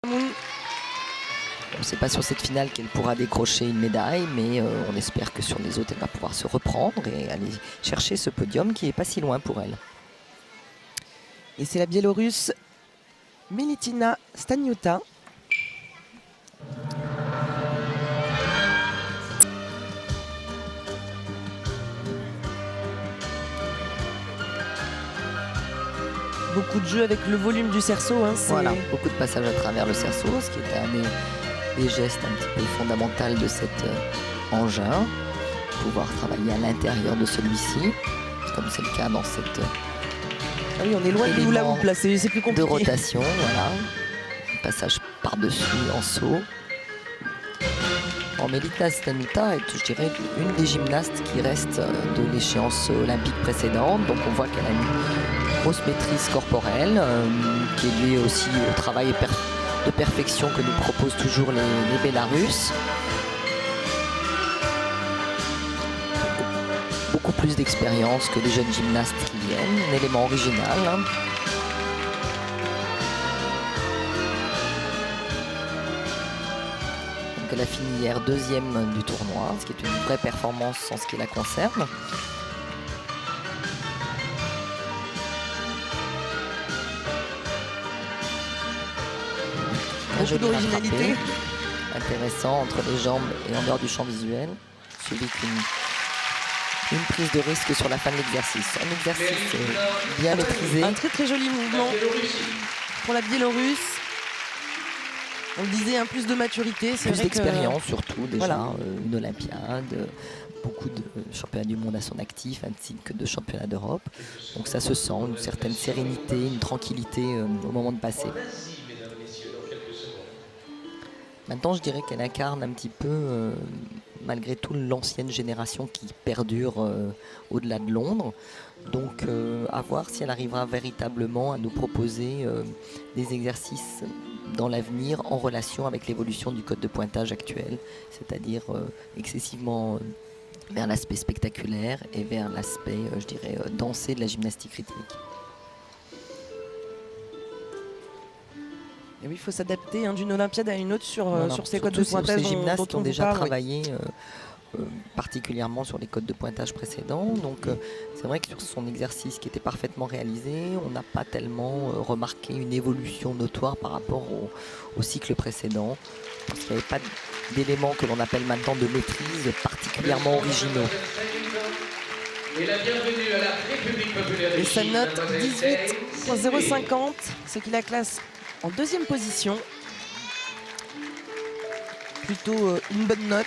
On ne sait pas sur cette finale qu'elle pourra décrocher une médaille, mais on espère que sur les autres, elle va pouvoir se reprendre et aller chercher ce podium qui n'est pas si loin pour elle. Et c'est la Biélorusse Militina Staniuta. Beaucoup de jeux avec le volume du cerceau. Hein, voilà, beaucoup de passages à travers le cerceau, ce qui est un des gestes un petit peu fondamental de cet engin. Pouvoir travailler à l'intérieur de celui-ci, comme c'est le cas dans cette... Ah oui, on est loin de hula hoop là, c'est plus compliqué. De rotation, voilà. Passage par-dessus en saut. Militina Staniuta est, je dirais, une des gymnastes qui reste de l'échéance olympique précédente. Donc on voit qu'elle a une grosse maîtrise corporelle, qui est liée aussi au travail de perfection que nous proposent toujours les Bélarusses. Beaucoup plus d'expérience que les jeunes gymnastes qui viennent, un élément original. Hein. Donc elle a fini hier deuxième du tournoi, ce qui est une vraie performance en ce qui la concerne. Beaucoup d'originalité. Intéressant entre les jambes et en dehors du champ visuel, suivi une prise de risque sur la fin de l'exercice. Un exercice bien maîtrisé. Un très joli mouvement pour la Biélorusse. On le disait, un plus de maturité. Plus d'expérience surtout déjà, voilà. Une Olympiade, beaucoup de championnats du monde à son actif, ainsi que de championnats d'Europe. Donc ça se sent, une certaine sérénité, une tranquillité au moment de passer. Maintenant, je dirais qu'elle incarne un petit peu, malgré tout, l'ancienne génération qui perdure au-delà de Londres. Donc, à voir si elle arrivera véritablement à nous proposer des exercices dans l'avenir en relation avec l'évolution du code de pointage actuel, c'est-à-dire excessivement vers l'aspect spectaculaire et vers l'aspect, je dirais, dansé de la gymnastique rythmique. Et oui, il faut s'adapter d'une Olympiade à une autre sur ces codes de pointage. Ces gymnastes qui ont déjà travaillé oui. Particulièrement sur les codes de pointage précédents. Donc c'est vrai que sur son exercice qui était parfaitement réalisé, on n'a pas tellement remarqué une évolution notoire par rapport au cycle précédent. Parce qu'il n'y avait pas d'éléments que l'on appelle maintenant de maîtrise particulièrement originaux. Et la bienvenue à la République populaire de Chine. Et sa note 18.050, ce qui la classe en deuxième position. Plutôt une bonne note.